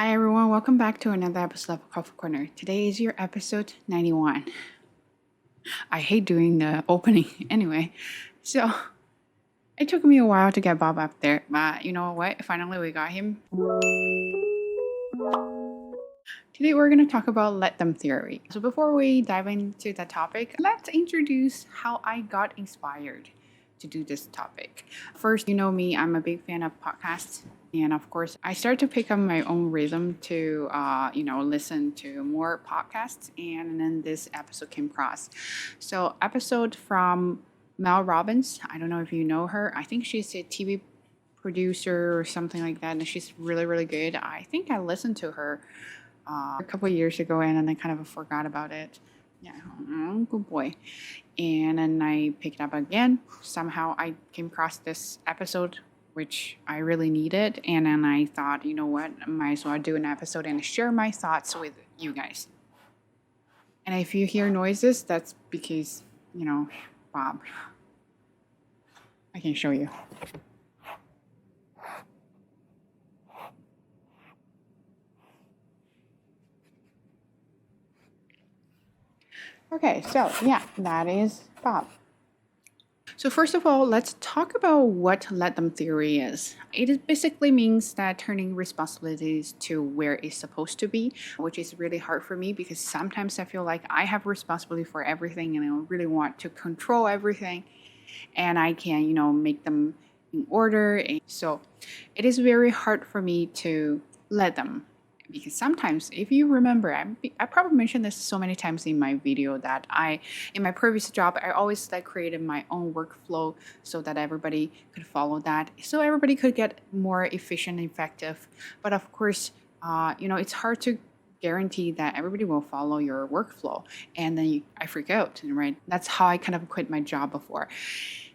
Hi everyone, welcome back to another episode of Coffee Corner. Today is your episode 91. I hate doing the opening anyway. So it took me a while to get Bob up there, but you know what? Finally we got him. Today we're going to talk about let them theory. So before we dive into that topic, let's introduce how I got inspired to do this topic. First, you know me, I'm a big fan of podcasts. And of course, I started to pick up my own rhythm to, listen to more podcasts. And then this episode came across. So episode from Mel Robbins. I don't know if you know her. I think she's a TV producer or something like that. And she's really, really good. I think I listened to her a couple of years ago, and then I kind of forgot about it. Yeah, good boy. And then I picked it up again. Somehow I came across this episode, which I really needed. And then I thought, you know what, I might as well do an episode and share my thoughts with you guys. And if you hear noises, that's because, Bob. I can show you. Okay, so yeah, that is Bob. So first of all, let's talk about what let them theory is. Basically means that turning responsibilities to where it's supposed to be, which is really hard for me because sometimes I feel like I have responsibility for everything and I really want to control everything and I can, make them in order. So it is very hard for me to let them, because sometimes if you remember, I probably mentioned this so many times in my video that in my previous job I always created my own workflow so that everybody could follow that, so everybody could get more efficient and effective. But of course, it's hard to guarantee that everybody will follow your workflow, and then I freak out, right? That's how I kind of quit my job before,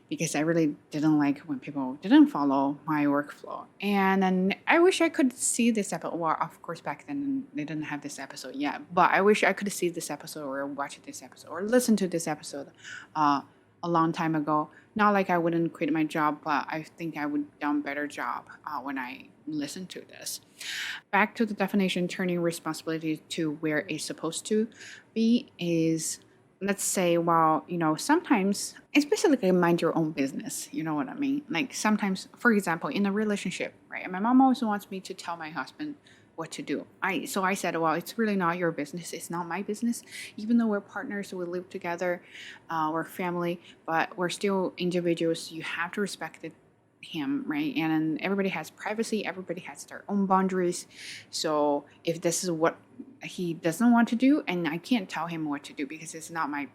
because I really didn't like when people didn't follow my workflow. And then I wish I could see this episode. Well, of course, back then they didn't have this episode yet, but I wish I could see this episode or watch this episode or listen to this episode a long time ago. Not like I wouldn't quit my job, but I think I would done better job when I listened to this. Back to the definition, turning responsibility to where it's supposed to be is, let's say, well, sometimes it's basically mind your own business. You know what I mean? Like sometimes, for example, in a relationship, right? My mom always wants me to tell my husband what to do. So I said, well, it's really not your business. It's not my business. Even though we're partners, we live together, we're family, but we're still individuals. You have to respect him, right? And everybody has privacy. Everybody has their own boundaries. So if this is what he doesn't want to do, and I can't tell him what to do because it's not my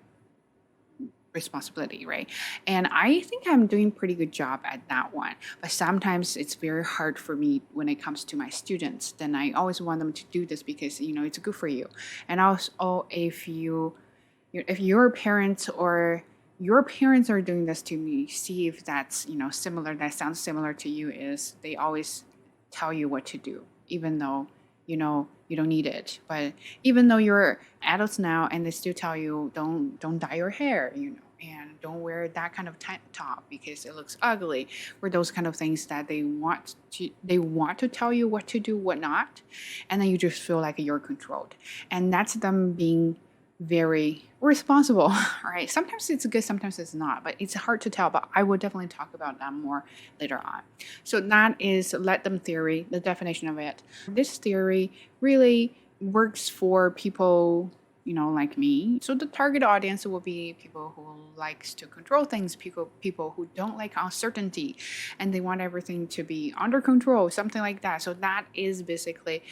responsibility, right? And I think I'm doing pretty good job at that one, but sometimes it's very hard for me when it comes to my students. Then I always want them to do this because it's good for you. And also, if your parents or your parents are doing this to me, see if that's similar, that sounds similar to you, is they always tell you what to do even though you don't need it. But even though you're adults now and they still tell you don't dye your hair, and don't wear that kind of tank top because it looks ugly, or those kind of things that they want to tell you what to do, what not, and then you just feel like you're controlled. And that's them being very responsible, right? Sometimes it's good, sometimes it's not, but it's hard to tell. But I will definitely talk about that more later on. So that is let them theory, the definition of it. This theory really works for people like me. So the target audience will be people who likes to control things, people who don't like uncertainty and they want everything to be under control, something like that. So that is basically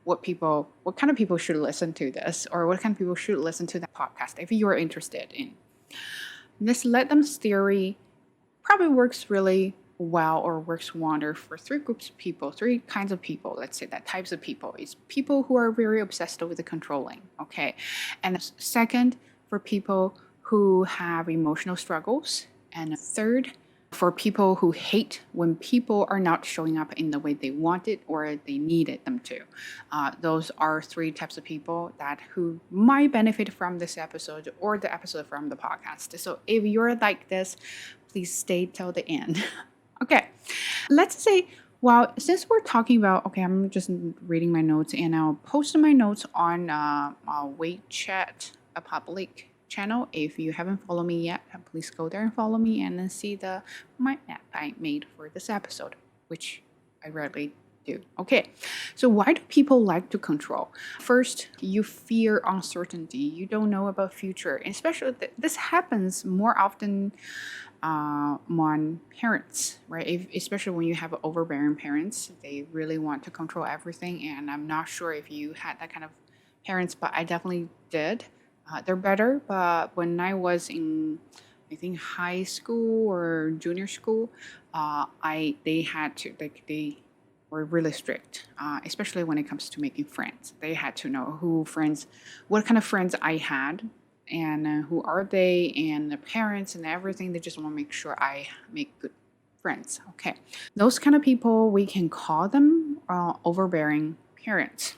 what kind of people should listen to this, or what kind of people should listen to that podcast if you are interested in. This let them theory probably works really well, or works wonder, for three kinds of people. Let's say that types of people is people who are very obsessed with the controlling, okay? And second, for people who have emotional struggles. And third, for people who hate when people are not showing up in the way they want it or they needed them to. Those are three types of people who might benefit from this episode or the episode from the podcast. So if you're like this, please stay till the end. Okay, let's say Well, since we're talking about, okay, I'm just reading my notes and I'll post my notes on WeChat, a public channel. If you haven't followed me yet, please go there and follow me and then see the mind map I made for this episode, which I rarely do. Okay, so why do people like to control? First, you fear uncertainty. You don't know about future, and especially this happens more often on parents, right? Especially when you have overbearing parents, they really want to control everything. And I'm not sure if you had that kind of parents, but I definitely did. They're better, but when I was in, I think high school or junior school, they had to they were really strict, especially when it comes to making friends. They had to know what kind of friends I had, and who are they, and the parents and everything. They just want to make sure I make good friends. Okay, those kind of people, we can call them overbearing parents.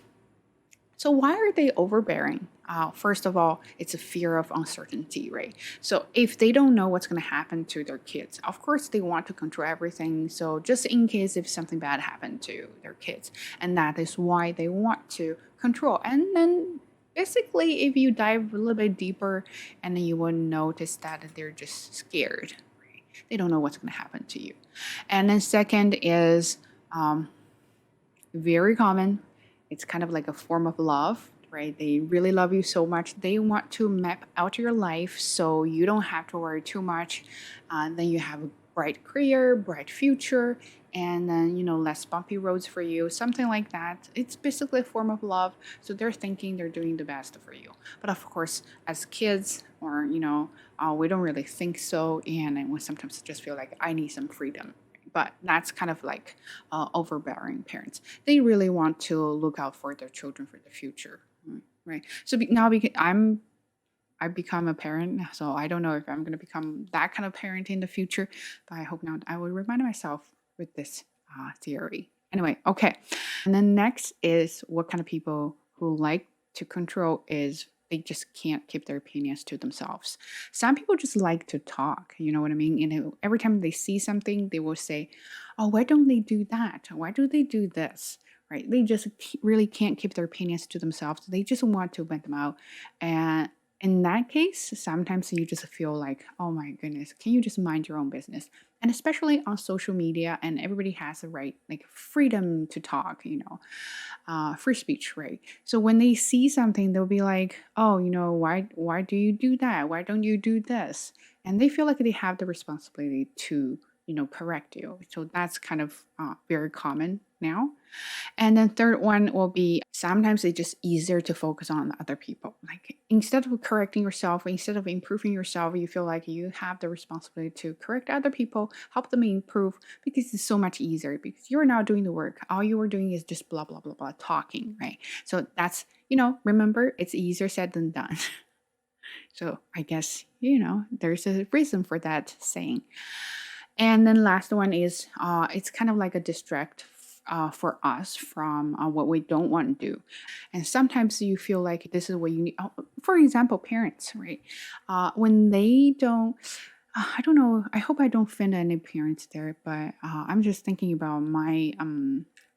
So why are they overbearing? First of all, it's a fear of uncertainty, right? So if they don't know what's going to happen to their kids, of course they want to control everything. So just in case if something bad happened to their kids, and that is why they want to control. And then basically, if you dive a little bit deeper, and then you will notice that they're just scared. Right? They don't know what's going to happen to you. And then second is very common. It's kind of like a form of love, right? They really love you so much. They want to map out your life so you don't have to worry too much. Then you have a bright career, bright future, and then, less bumpy roads for you, something like that. It's basically a form of love. So they're thinking they're doing the best for you. But of course, as kids, or, we don't really think so. And we sometimes just feel like I need some freedom, but that's kind of like overbearing parents. They really want to look out for their children for the future, right? So now because I've become a parent, so I don't know if I'm going to become that kind of parent in the future, but I hope not. I will remind myself with this theory. Anyway, okay. And then next is what kind of people who like to control is they just can't keep their opinions to themselves. Some people just like to talk, you know what I mean? Every time they see something, they will say, "Oh, why don't they do that? Why do they do this?" Right? They just really can't keep their opinions to themselves. They just want to vent them out. And in that case, sometimes you just feel like, oh my goodness, can you just mind your own business? And especially on social media, and everybody has the right, like freedom to talk, free speech, right? So when they see something, they'll be like, oh, why do you do that? Why don't you do this? And they feel like they have the responsibility to, correct you. So that's kind of very common now. And then third one will be sometimes it's just easier to focus on other people. Like instead of correcting yourself, instead of improving yourself, you feel like you have the responsibility to correct other people, help them improve because it's so much easier because you're now doing the work. All you are doing is just blah, blah, blah, blah, talking, right? So that's, remember, it's easier said than done. So I guess, there's a reason for that saying. And then last one is it's kind of like a distract for us from what we don't want to do. And sometimes you feel like this is what you need. For example, parents, right? When they don't, I don't know, I hope I don't offend any parents there, but I'm just thinking about my,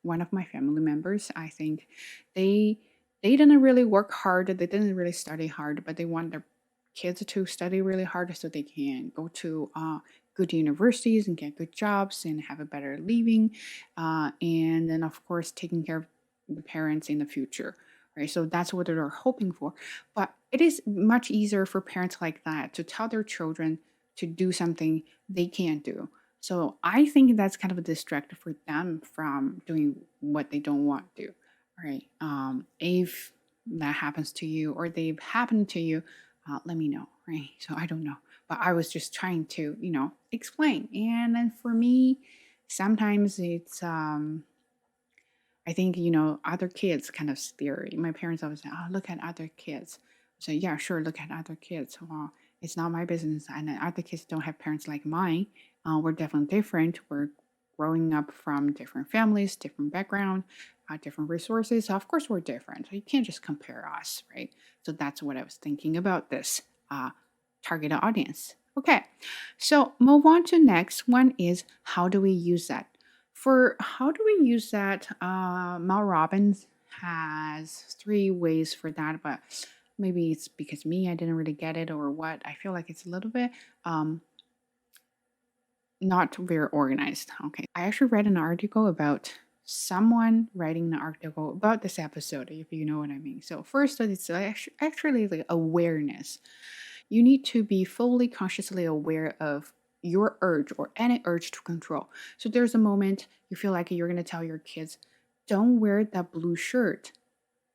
one of my family members. I think they, they didn't really work hard. They didn't really study hard, but they want their kids to study really hard so they can go to good universities and get good jobs and have a better living, and then of course taking care of the parents in the future, right? So that's what they're hoping for. But it is much easier for parents like that to tell their children to do something they can't do. So I think that's kind of a distractor for them from doing what they don't want to do, right? If that happens to you or they've happened to you, let me know, right? So I don't know, but I was just trying to, explain. And then for me, sometimes it's, I think, other kids kind of scary. My parents always say, oh, look at other kids. So yeah, sure, look at other kids. Well, it's not my business. And other kids don't have parents like mine. We're definitely different. We're growing up from different families, different background, different resources. So of course we're different. So you can't just compare us, right? So that's what I was thinking about this targeted audience. Okay, so move on to next one is how do we use that? For how do we use that? Mel Robbins has 3 ways for that, but maybe it's because me, I didn't really get it or what. I feel like it's a little bit um, not very organized. Okay. I actually read an article about someone writing an article about this episode, if you know what I mean. So, first, it's actually like awareness. You need to be fully consciously aware of your urge or any urge to control. So, there's a moment you feel like you're going to tell your kids, don't wear that blue shirt.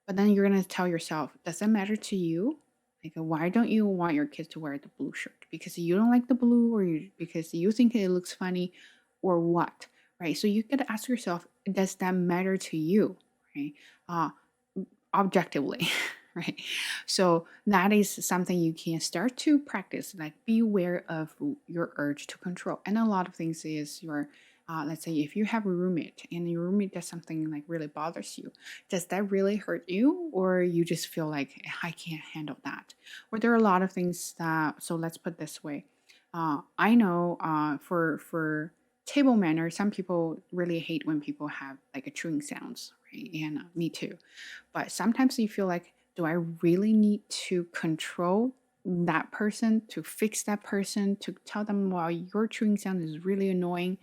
But then you're gonna tell yourself, does that matter to you? Like, why don't you want your kids to wear the blue shirt? Because you don't like the blue, or because you think it looks funny, or what? Right? So you gotta ask yourself, does that matter to you? Right? Uh, Objectively. Right? So that is something you can start to practice. Like, be aware of your urge to control. And a lot of things is your let's say if you have a roommate and your roommate does something like really bothers you, does that really hurt you, or you just feel like I can't handle that? Or there are a lot of things that, so let's put this way. I know for table manners, some people really hate when people have like a chewing sounds, right? And me too. But sometimes you feel like, do I really need to control that person, to fix that person, to tell them, well, your chewing sound is really annoying?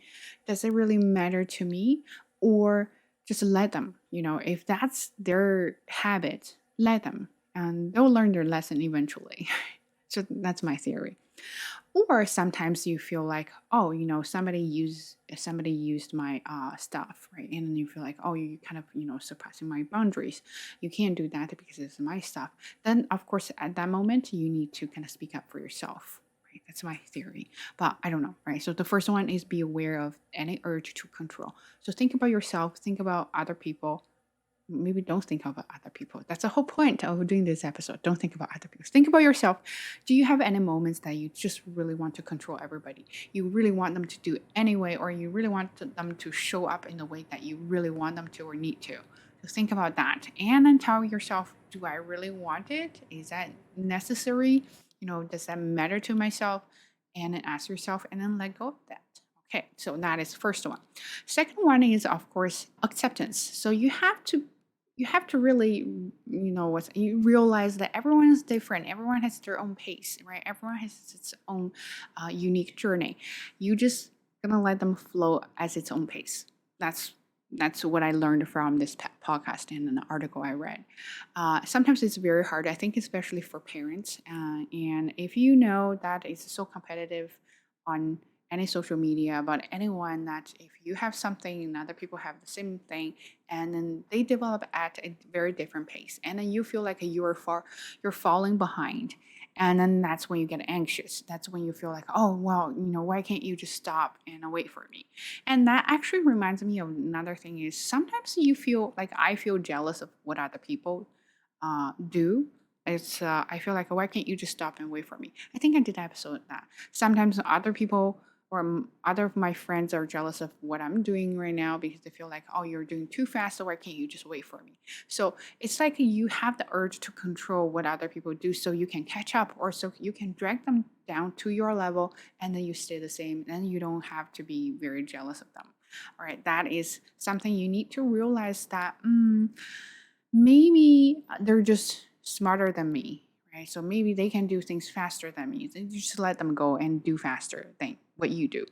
Does it really matter to me? Or just let them, if that's their habit, let them, and they'll learn their lesson eventually. So that's my theory. Or sometimes you feel like, oh, somebody used my stuff, right? And then you feel like, oh, you kind of suppressing my boundaries. You can't do that because it's my stuff. Then of course at that moment you need to kind of speak up for yourself. Right? That's my theory, but I don't know, right? So the first one is be aware of any urge to control. So think about yourself, think about other people. Maybe don't think about other people. That's the whole point of doing this episode. Don't think about other people. Think about yourself. Do you have any moments that you just really want to control everybody? You really want them to do it anyway, or you really want them to show up in the way that you really want them to or need to? So think about that. And then tell yourself, do I really want it? Is that necessary? Does that matter to myself? And then ask yourself and then let go of that. Okay, so that is first one. Second one is, of course, acceptance. So you have to really, what you realize that everyone is different. Everyone has their own pace, right? Everyone has its own unique journey. You just gonna let them flow as its own pace. That's what I learned from this podcast and an article I read. Sometimes it's very hard, I think, especially for parents. And if you know that it's so competitive on any social media about anyone, that if you have something and other people have the same thing, and then they develop at a very different pace, and then you feel like you're falling behind, and then that's when you get anxious. That's when you feel like, oh well, why can't you just stop and wait for me? And that actually reminds me of another thing, is sometimes you feel like I feel jealous of what other people do. It's I feel like, why can't you just stop and wait for me? I think I did an episode of that. Sometimes other people or other of my friends are jealous of what I'm doing right now because they feel like, oh, you're doing too fast, so why can't you just wait for me? So it's like you have the urge to control what other people do so you can catch up, or so you can drag them down to your level, and then you stay the same, and you don't have to be very jealous of them. All right, that is something you need to realize, that maybe they're just smarter than me, right? So maybe they can do things faster than me. Then you just let them go and do faster than what you do.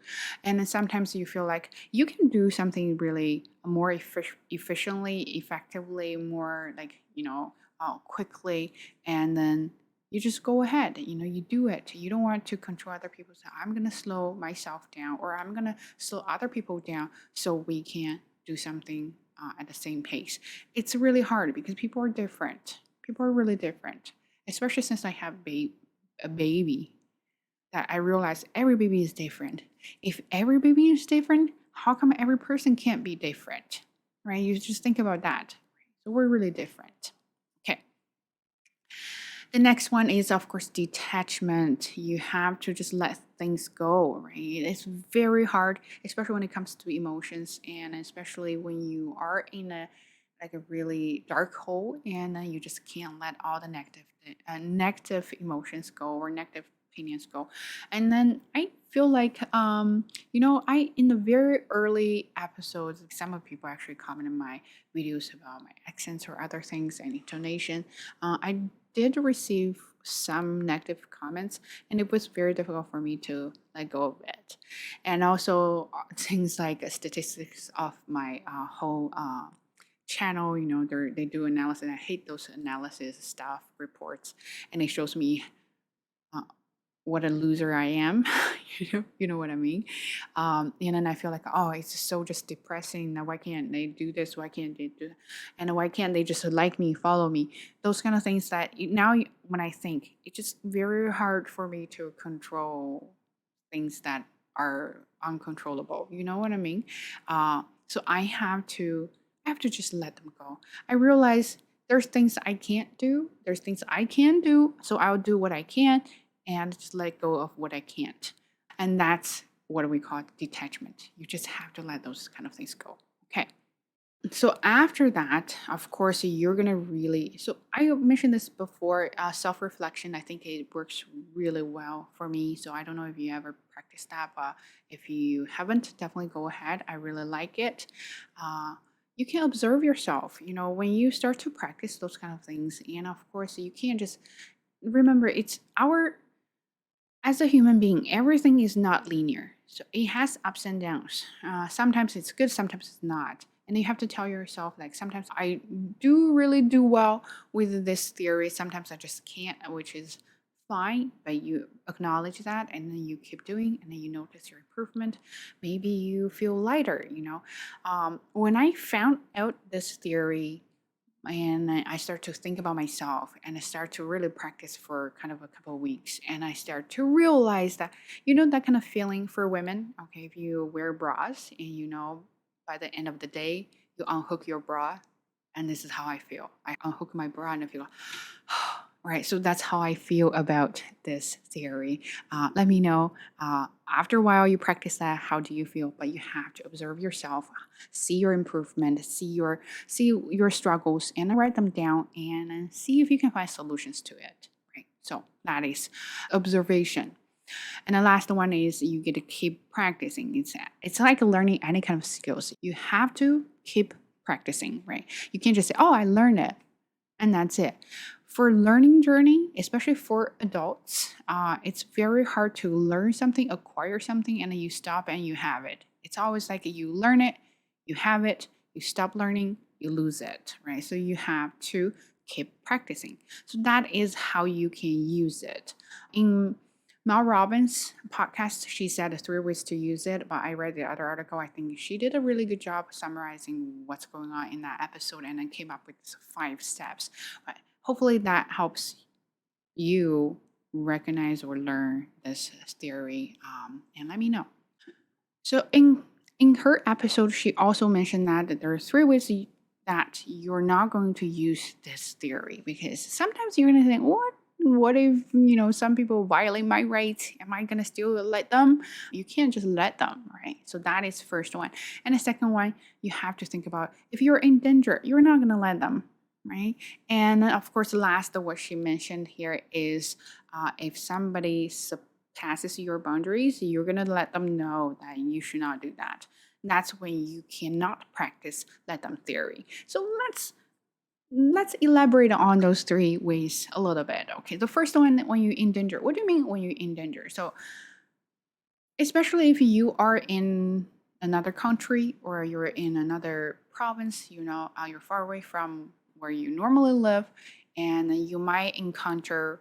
And then sometimes you feel like you can do something really more efficiently, effectively, more like, quickly, and then you just go ahead, you do it. You don't want to control other people. So I'm going to slow myself down, or I'm going to slow other people down so we can do something at the same pace. It's really hard because people are different. People are really different, especially since I have a baby. That I realize every baby is different. If every baby is different, how come every person can't be different? Right? You just think about that. So we're really different. Okay. The next one is, of course, detachment. You have to just let things go, right? It's very hard, especially when it comes to emotions, and especially when you are in a really dark hole, and you just can't let all the negative emotions go, or negative opinions go. And then I feel like I in the very early episodes, some of people actually comment in my videos about my accents or other things and intonation. I did receive some negative comments, and it was very difficult for me to let go of it. And also things like statistics of my whole channel. They do analysis. I hate those analysis stuff reports, and it shows me uh, what a loser I am. You know what I mean. And then I feel like, oh, it's just depressing. Now, why can't they do this? Why can't they do that? And why can't they just like me, follow me? Those kind of things that when I think, it's just very hard for me to control things that are uncontrollable. You know what I mean? So I have to just let them go. I realize there's things I can't do. There's things I can do. So I'll do what I can and just let go of what I can't. And that's what we call detachment. You just have to let those kind of things go. Okay. So after that, of course, you're gonna really. So I mentioned this before. Self-reflection. I think it works really well for me. So I don't know if you ever practiced that, but if you haven't, definitely go ahead. I really like it. Uh, you can observe yourself. When you start to practice those kind of things, and of course, you can't just remember it's our as a human being, everything is not linear. So it has ups and downs. Sometimes it's good, sometimes it's not. And you have to tell yourself, like, sometimes I do really do well with this theory. Sometimes I just can't, which is fine. But you acknowledge that and then you keep doing, and then you notice your improvement. Maybe you feel lighter. When I found out this theory, and I start to think about myself, and I start to really practice for kind of a couple of weeks, and I start to realize that that kind of feeling for women. Okay, if you wear bras and by the end of the day you unhook your bra, and this is how I feel. I unhook my bra and I feel right. So that's how I feel about this theory. Let me know after a while you practice that, how do you feel? But you have to observe yourself, see your improvement, see your struggles, and write them down, and see if you can find solutions to it. Right. So that is observation. And the last one is you get to keep practicing. It's like learning any kind of skills. You have to keep practicing, right? You can't just say, "Oh, I learned it," and that's it. For learning journey, especially for adults, it's very hard to learn something, acquire something, and then you stop and you have it. It's always like you learn it, you have it, you stop learning, you lose it, right? So you have to keep practicing. So that is how you can use it. In Mel Robbins' podcast, she said 3 ways to use it, but I read the other article. I think she did a really good job summarizing what's going on in that episode and then came up with 5 steps. But hopefully that helps you recognize or learn this theory, and let me know. So in her episode, she also mentioned that there are 3 ways that you're not going to use this theory, because sometimes you're going to think, what if some people violate my rights? Am I going to still let them? You can't just let them, right? So that is first one. And the second one, you have to think about, if you're in danger, you're not going to let them, right? And of course, last, what she mentioned here is, if somebody passes your boundaries, you're going to let them know that you should not do that. That's when you cannot practice let them theory. So let's elaborate on those 3 ways a little bit. Okay, the first one, when you're in danger. What do you mean when you're in danger? So especially if you are in another country or you're in another province, you're far away from where you normally live, and you might encounter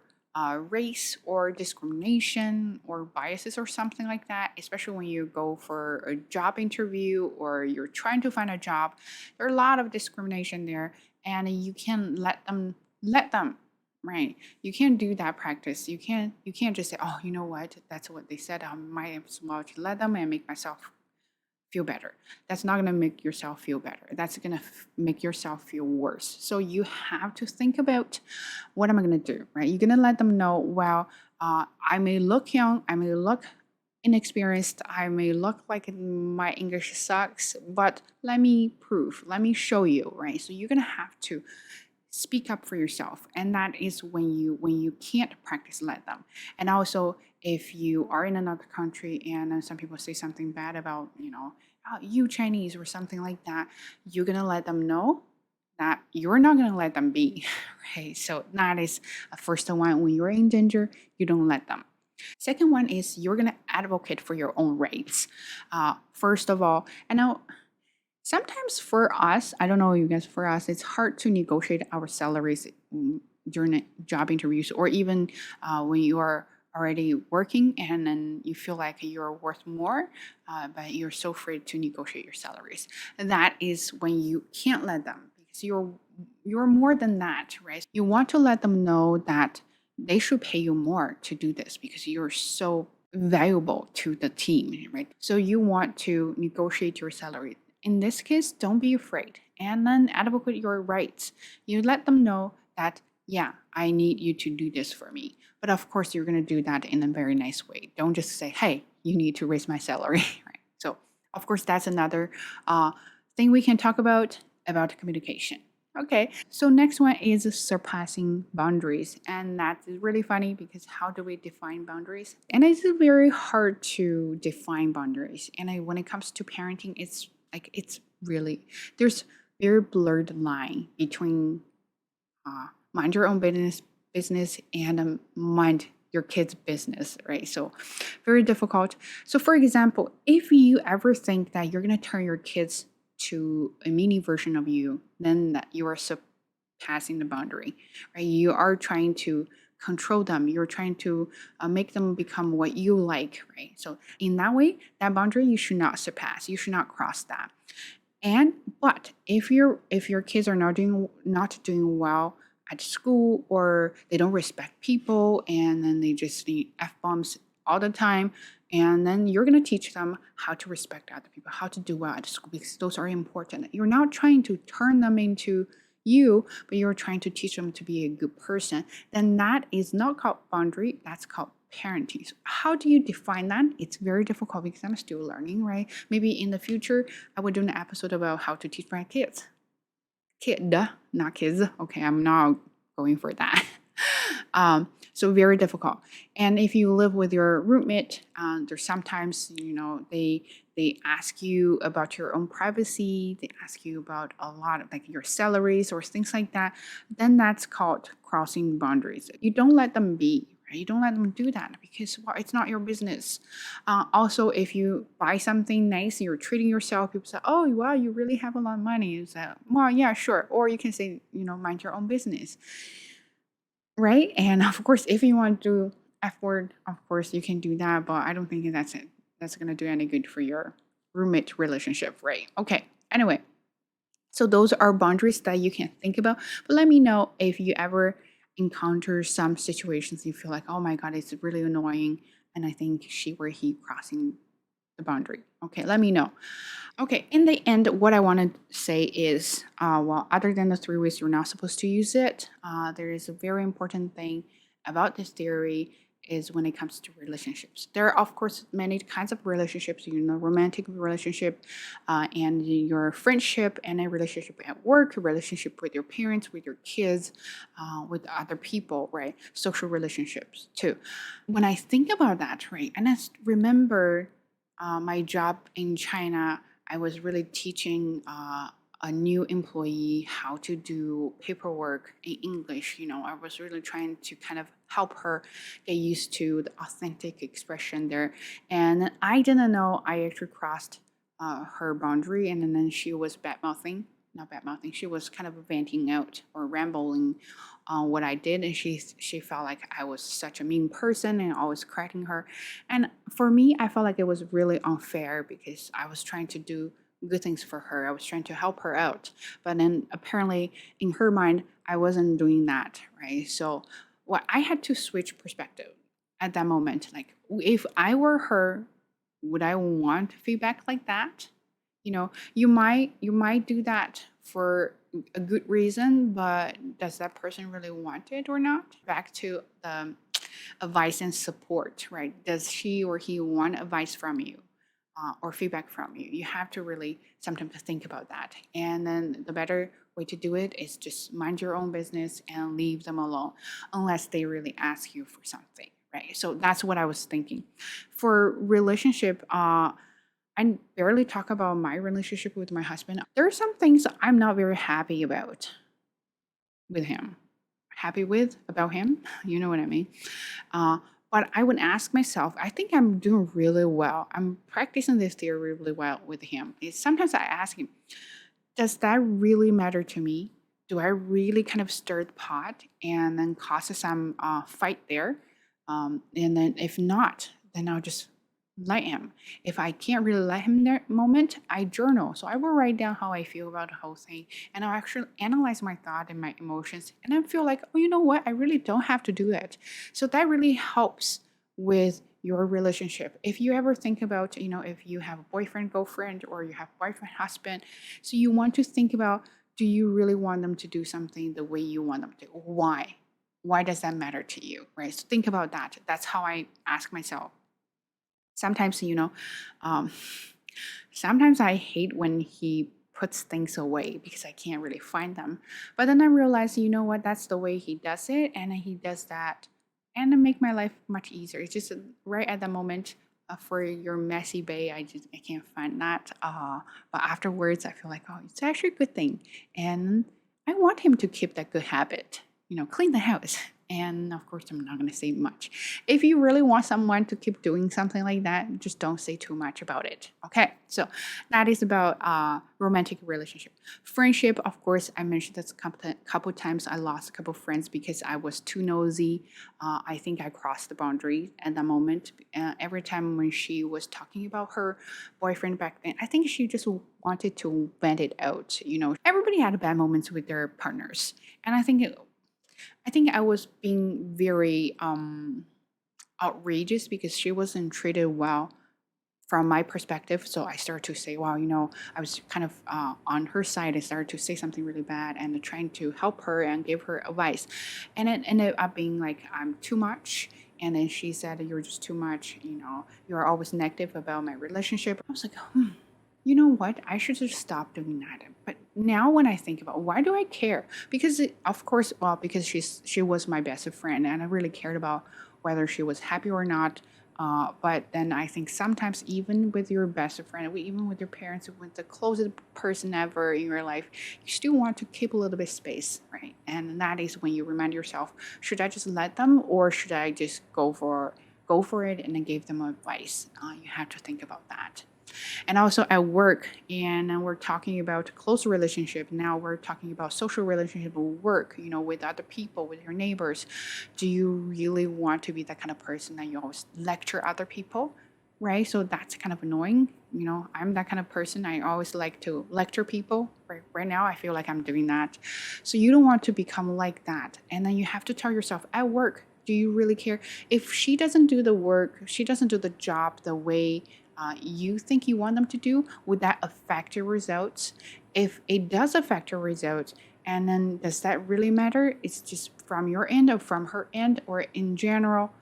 race or discrimination or biases or something like that, especially when you go for a job interview or you're trying to find a job. There are a lot of discrimination there, and you can let them, right? You can't do that practice. You can't just say, oh, you know what, that's what they said, I might as well just let them and make myself feel better. That's not going to make yourself feel better. That's going to make yourself feel worse. So you have to think about, what am I going to do, right? You're going to let them know, well, I may look young, I may look inexperienced, I may look like my English sucks, but let me show you, right? So you're going to have to speak up for yourself, and that is when you can't practice let them. And also, if you are in another country and some people say something bad about, you Chinese or something like that, you're going to let them know that you're not going to let them be, right? So that is first one. When you're in danger, you don't let them. Second one is you're going to advocate for your own rights. First of all, I know sometimes for us, I don't know you guys, for us, it's hard to negotiate our salaries during job interviews, or even when you are already working and then you feel like you're worth more, but you're so afraid to negotiate your salaries. And that is when you can't let them, because you're more than that, right? You want to let them know that they should pay you more to do this because you're so valuable to the team, right? So you want to negotiate your salary. In this case, don't be afraid and then advocate your rights. You let them know that, yeah, I need you to do this for me. But of course, you're going to do that in a very nice way. Don't just say, hey, you need to raise my salary, right? So, of course, that's another thing we can talk about communication. Okay, so next one is surpassing boundaries. And that's really funny because how do we define boundaries? And it's very hard to define boundaries. And when it comes to parenting, it's really, there's very blurred line between mind your own business and mind your kid's business, right? So very difficult. So for example, if you ever think that you're going to turn your kids to a mini version of you, then that you are surpassing the boundary, right? You are trying to control them. You're trying to make them become what you like, right? So in that way, that boundary you should not surpass. You should not cross that. But if your kids are not doing well at school, or they don't respect people and then they just need F-bombs all the time, and then you're going to teach them how to respect other people, how to do well at school, because those are important. You're not trying to turn them into you, but you're trying to teach them to be a good person. Then that is not called boundary, that's called parenting. So how do you define that? It's very difficult because I'm still learning, right? Maybe in the future I will do an episode about how to teach my kids. Not kids. Okay, I'm not going for that. So very difficult. And if you live with your roommate, there's sometimes they ask you about your own privacy. They ask you about a lot of like your salaries or things like that. Then that's called crossing boundaries. You don't let them be. Right? You don't let them do that because it's not your business. Also, if you buy something nice, you're treating yourself. People say, "Oh, wow, you really have a lot of money." You say, "Well, yeah, sure." Or you can say, mind your own business, right? And of course, if you want to do F word, of course you can do that. But I don't think that's it. That's gonna do any good for your roommate relationship, right? Okay. Anyway, so those are boundaries that you can think about. But let me know if you ever encounter some situations you feel like, oh my God, it's really annoying. And I think she or he crossing the boundary. Okay, let me know. Okay, in the end, what I want to say is, other than the 3 ways you're not supposed to use it, there is a very important thing about this theory is when it comes to relationships. There are, of course, many kinds of relationships, romantic relationship, and your friendship, and a relationship at work, a relationship with your parents, with your kids, with other people, right? Social relationships too. When I think about that, right, and I remember my job in China, I was really teaching a new employee how to do paperwork in English. I was really trying to kind of help her get used to the authentic expression there. And I didn't know I actually crossed her boundary, and then she was not bad mouthing. She was kind of venting out or rambling on what I did, and she felt like I was such a mean person and always correcting her. And for me, I felt like it was really unfair because I was trying to do good things for her. I was trying to help her out, but then apparently in her mind, I wasn't doing that, right? So, I had to switch perspective at that moment. Like, if I were her, would I want feedback like that? You might do that for a good reason, but does that person really want it or not? Back to the advice and support, right? Does she or he want advice from you, or feedback from you? You have to really sometimes think about that. And then the better way to do it is just mind your own business and leave them alone unless they really ask you for something, right? So that's what I was thinking. For relationship, I barely talk about my relationship with my husband. There are some things I'm not very happy about with him. Happy with about him, you know what I mean? Uh, but I would ask myself, I think I'm doing really well. I'm practicing this theory really well with him. Sometimes I ask him, does that really matter to me? Do I really kind of stir the pot and then cause some fight there? And then if not, then I'll just let him. If I can't really let him in that moment, I journal. So I will write down how I feel about the whole thing, and I'll actually analyze my thought and my emotions, and I feel like, oh, you know what? I really don't have to do that. So that really helps with your relationship. If you ever think about, if you have a boyfriend, girlfriend, or you have boyfriend, husband, so you want to think about, do you really want them to do something the way you want them to? Why? Why does that matter to you? Right? So think about that. That's how I ask myself. Sometimes, um, sometimes I hate when he puts things away because I can't really find them. But then I realize, you know what? That's the way he does it, and he does that, and it make my life much easier. It's just right at the moment, for your messy bay, I can't find that. But afterwards, I feel like, oh, it's actually a good thing, and I want him to keep that good habit. Clean the house. And of course, I'm not going to say much. If you really want someone to keep doing something like that, just don't say too much about it. Okay, so that is about romantic relationship. Friendship, of course, I mentioned this a couple times. I lost a couple friends because I was too nosy. I think I crossed the boundary at that moment. Every time when she was talking about her boyfriend back then, I think she just wanted to vent it out. Everybody had bad moments with their partners, and I think I was being very outrageous because she wasn't treated well from my perspective. So I started to say, wow, I was kind of on her side. I started to say something really bad and trying to help her and give her advice. And it ended up being like, I'm too much. And then she said, you're just too much. You're always negative about my relationship. I was like, you know what? I should just stop doing that. But now when I think about why do I care? Because of course, well, because she was my best friend, and I really cared about whether she was happy or not. But then I think sometimes even with your best friend, even with your parents, with the closest person ever in your life, you still want to keep a little bit of space, right? And that is when you remind yourself: should I just let them, or should I just go for it and then give them advice? You have to think about that. And also at work, and we're talking about close relationship. Now we're talking about social relationship at work, with other people, with your neighbors. Do you really want to be that kind of person that you always lecture other people? Right? So that's kind of annoying. I'm that kind of person. I always like to lecture people. Right now, I feel like I'm doing that. So you don't want to become like that. And then you have to tell yourself at work, do you really care? If she doesn't do the work, she doesn't do the job the way you think you want them to do, would that affect your results? If it does affect your results, and then does that really matter? It's just from your end or from her end, or in general,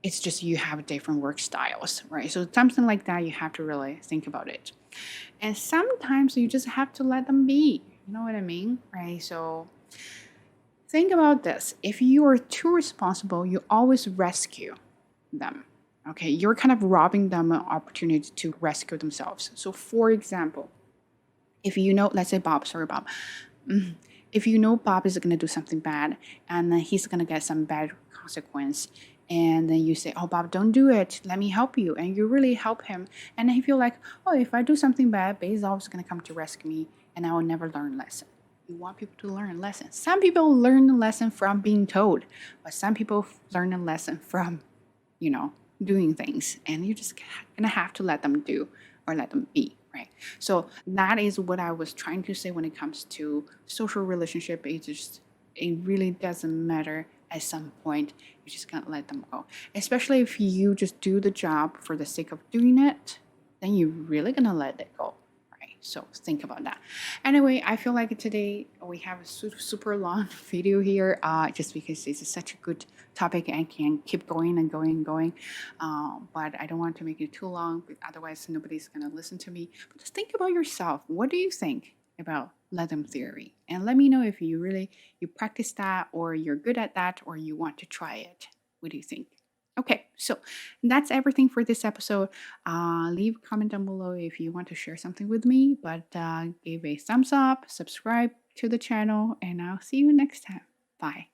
it's just you have different work styles, right? So something like that, you have to really think about it. And sometimes you just have to let them be. You know what I mean, right? So think about this. If you are too responsible, you always rescue them. Okay, you're kind of robbing them an opportunity to rescue themselves. So, for example, if let's say Bob, sorry, Bob, Mhm. If Bob is going to do something bad and then he's going to get some bad consequence, and then you say, oh, Bob, don't do it. Let me help you. And you really help him. And then he feel like, oh, if I do something bad, Basil's always going to come to rescue me and I will never learn a lesson. You want people to learn a lesson. Some people learn a lesson from being told, but some people learn a lesson from, you know, doing things. And you're just going to have to let them do or let them be. Right. So that is what I was trying to say when it comes to social relationship. It really doesn't matter at some point. You just can't let them go. Especially if you just do the job for the sake of doing it, then you're really gonna let it go. Right. So think about that. Anyway, I feel like today we have a super long video here, just because this is such a good topic and can keep going and going and going. But I don't want to make it too long, otherwise nobody's going to listen to me. But just think about yourself. What do you think about let them theory? And let me know if you practice that, or you're good at that, or you want to try it. What do you think? Okay, so that's everything for this episode. Leave a comment down below if you want to share something with me, but give a thumbs up, subscribe to the channel, and I'll see you next time. Bye.